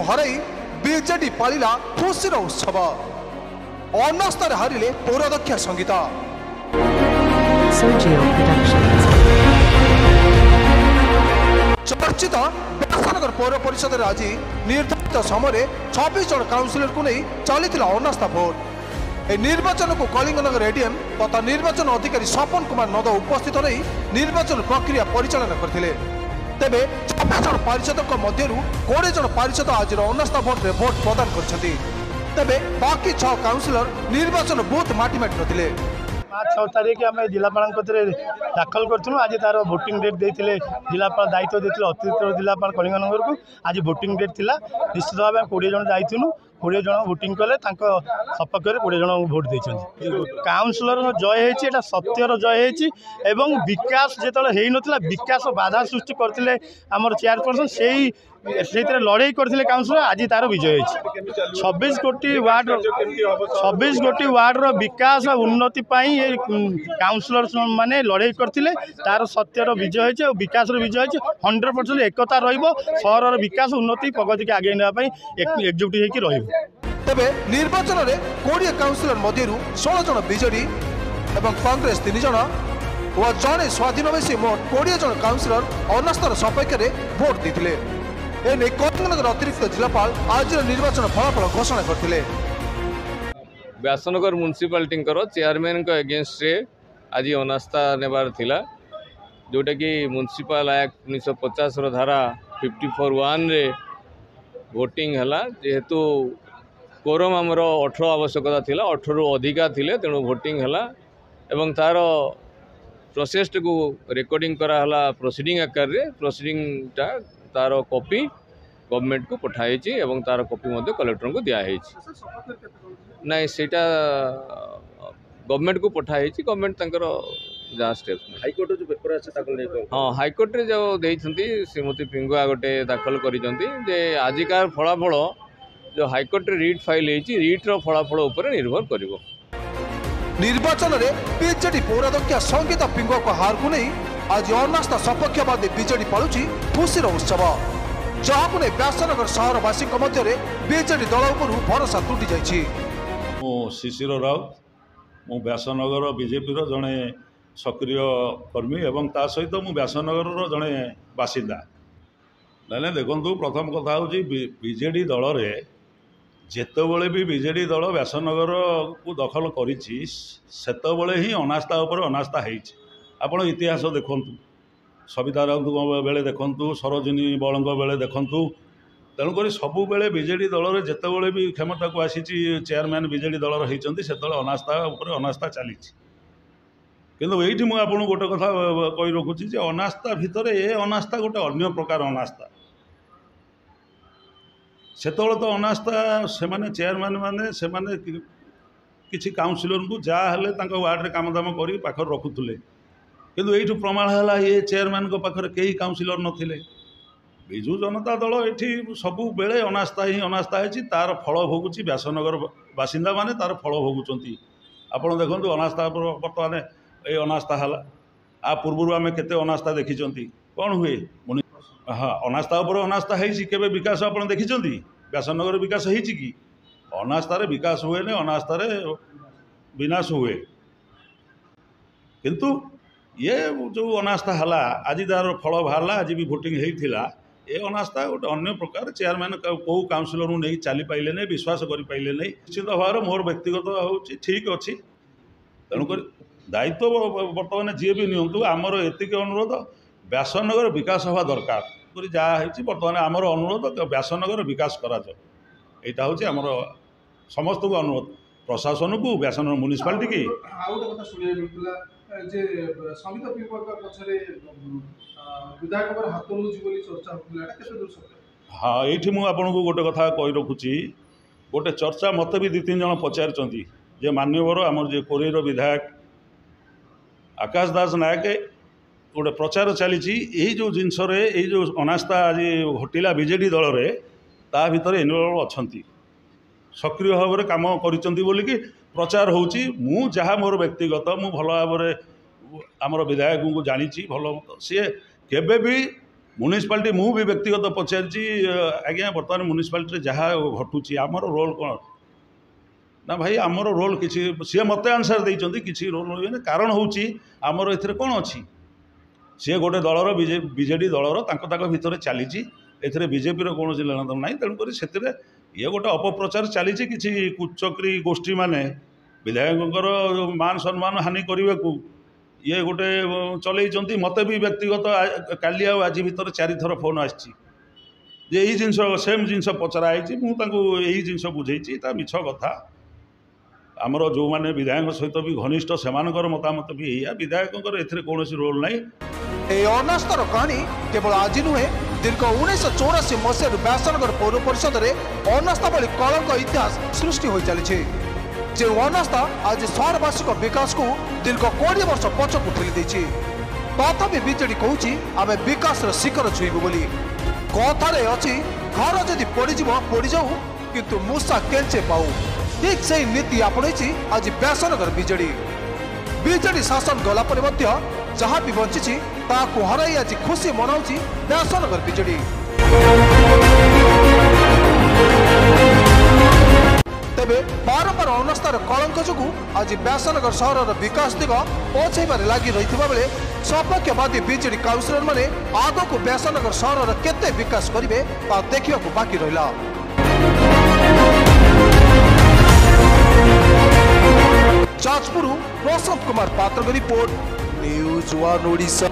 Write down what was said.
हराई बीजेडी पालिला खुशीर उत्सव अनास्था हारिले पौराध्यक्ष संगीता चर्चित व्यासनगर पौर परिषद आज निर्धारित समय 26 जन काउंसिलर को नहीं चली अनास्था भोट निर्वाचन को कलिंगनगर एडीएम तथा निर्वाचन अधिकारी स्वपन कुमार नद उपस्थित रही निर्वाचन प्रक्रिया परिचालन करते तेबे 26 जन पारिषदों मध्य 20 जन पारिषद आज अनास्था भोट में भोट प्रदान करछथि तेबे बाकी 6 काउंसिलर निर्वाचन बूथ माटी करथिले 6 तारीख आम जिलापाल दाखल करूँ आज तार भोटिंग डेट देते जिलापाल दायित्व देते अतिरिक्त जिलापाल कलिंगनगर को आज भोटिंग डेट थिला निश्चित भाव 20 जन जाइलु 20 जन भोटिंग कले सपक्ष में 20 जन भोट देते काउंसिलर जय होता सत्यर जय हो विकास जो होता विकास बाधा सृष्टि करते आमर चेयरपर्सन से लड़ाई करते काउंसिलर आज तार विजय हो 26 गोटी वार्ड विकास और उन्नति काउंसिलर माने लड़ाई करते तार सत्यर विजय हो विकास विजय हो 100% एकता रहर विकास उन्नति प्रगति के आगे नापी एकजुट हो तेबे निर्वाचन में 20 काउंसिलर मध्य 16 जन बीजेडी और कांग्रेस 3 जन और जड़े स्वाधीन मिसी मोट 20 जन काउंसिलर अनास्थार सपक्ष में भोट देते एने कलिंगनगर अतिरिक्त जिलापाल आज निर्वाचन फलाफल घोषणा करते व्यासनगर म्युनिसिपालिटी चेयरमैन एगेन्स्ट आज अनास्था नेबार थिला जोटा कि म्युनिसिपल एक्ट 1950 धारा 54(1) रे वोटिंग हला जेहेतु कोरम आमर 18 आवश्यकता थिला 18 रु अधिका थिले तेणु वोटिंग हला एवं तार प्रोसेस को रिकॉर्डिंग करा हला प्रोसीडिंग आकार रे प्रोसीडिंगटा तार कॉपी गवर्नमेंट को पठाई एवं तार कॉपी मध्य कलेक्टर को दिया है नाई सेटा गवर्नमेंट को पठाई गवर्नमेंट तंकर जहाँ स्टेप हाईकोर्ट जो पेपर अच्छे हाँ हाईकोर्ट रे जो देइछंती श्रीमती पिंगुआ गोटे दाखल करिसंती जे आजिकार फलाफल जो हाईकोर्ट रे रीट फाइल होती रीट रो फलाफल ऊपर निर्भर करिवो निर्वाचन में बीजेडी पौराध्यक्ष संगीता पिंगुआ को हार को नहीं आज अनास्था सपक्षवादी बीजेडी पालुची खुशीर उत्सव जहाँ को नहीं व्यासनगर सहरवासी मध्य बीजेडी दल उपर भरोसा तुटी जाइछि मु शिशिर राउत मु व्यासनगर बीजेपी जड़े सक्रिय कर्मी एवं ता सहित मु व्यासनगर जड़े बासिंदा ना देखु प्रथम कथा हूँ बीजेडी दल रे जेतबले भी बीजेडी दल व्यासनगर को दखल करिछि सेतबले ही अनास्था उपर अनास्था होइछि आपण इतिहास देखु सविता राउत बेले देखु सरोजिनी बल बेले देखु तेणुक सबु बेले बीजेडी दल में जितेबाला भी क्षमता को आसी चेयरमैन बीजेडी दल होती से अनास्था उपर अनास्था चली किंतु ये मुझे गोटे कथा कही रखुची अनास्था भितर ए अनास्था गोटे अन्य प्रकार अनास्था से तो अनास्था से चेयरमैन मैंने से किसी काउंसिलर को जहाँ वार्ड में काम दाम कर पाखर रखुले किंतु ये प्रमाण है ये चेयरमैन पाखे कई काउंसिलर नथिले विजु जनता दल ये सबु बेले अनास्था ही अनास्था है तार फल भोगुची व्यासनगर बासिंदा माने तार फल भोगुंट आप देखो अनास्था बर्तमान ये अनास्था है आ पूर्व आम केते अनास्था देखी कौन हुए हाँ अनास्था उपर अनास्था है विकास आप देखी व्यासनगर विकास है कि अनास्थार विकास हुए नहीं अनास्थार विनाश हुए किंतु ये जो अनास्था है आज तार फल बाहर आज भी भोटिंग होता ये अनास्था गोटे अन्य प्रकार चेयरमैन कौ काउंसिलर को नहीं चली पाइले नहीं विश्वास कर पाइले नहीं निश्चित भाव मोर व्यक्तिगत हूँ ठीक अच्छी तेणुक दायित्व बर्तमान जी भी नियंतु आमर एतिक अनुरोध व्यासनगर विकास हवा दरकार जहाँ बर्तमान आमर अनुरोध व्यासनगर विकास करा यहाँ हूँ आमर समस्त को अनुरोध प्रशासन को व्यासनगर म्युनिसिपालिटी की हाँ ये मुझे गोटे कथा कही रखुची गोटे चर्चा मत भी 2-3 जन पचार मान्यवर आमर जे कोरेर विधायक आकाश दास नायक गोटे प्रचार चली जो जिनस जो अनास्था आज घटिला बीजेडी दल में ता भितर इनवल्व अच्छा सक्रिय भाव में कम कर प्रचार होची मु जहाँ मोर व्यक्तिगत मु भल भाव आमर विधायक को जानी भल सी केबे भी म्युनिसिपालिटी मु भी व्यक्तिगत पचारि आज्ञा बर्तमान म्युनिसिपालिटी जहाँ घटुची आमर रोल कौन ना भाई आमर रोल किसी सी मत आंसर देती किसी रोल ना कारण हूँ आमर ए कौन अच्छी सी गोटे दलर बीजेडी दलर भितर चली बीजेपी कौन लेना ना तेणुक से ये गोटे अपप्रचार चली किसी कुचक्री गोष्ठी माने विधायक मान सम्मान हानि करने को ये गोटे चलई मत भी व्यक्तिगत काली आज भर 4 थर फोन आसी यही जिनस सेम जिनस पचराई मुझे जिनस बुझे मिछ कथा आमर जो मैंने विधायक सहित भी घनिष्ठ से मतामत भी विधायक कौन रोल ना अनास्थार कहानी केवल आज नुहे दीर्घ 1984 मसीह व्यासनगर पौर परिषद में अनास्था भली कलंक इतिहास सृष्टि हो चली जो अनास्था आज सहरवासी विकास को दीर्घ 20 वर्ष पछकू ठेली तथापि बीजेडी कहूँ आम विकास शिखर छुईबू बोली कथार अच्छी घर जदि पड़ जाऊ किंतु मूषा केंचे पाऊ ठीक से नीति आपणई आज व्यासनगर बीजेडी शासन गला जहाँ भी बंची ताकू हराई आज खुशी मनाऊँ व्यासनगर बीजेडी। तेबे बारंबार अनास्थार कलंक जो आज व्यासनगर सहर विकास दिग पछाइबार लगी रही बेले सपक्षवादी बीजेडी काउंसिलर माने आग को व्यासनगर सहर केते विकास करेंगे देखा बाकी रहा। जाजपुर प्रशांत कुमार पात्र रिपोर्ट न्यूज 1 ओडिशा।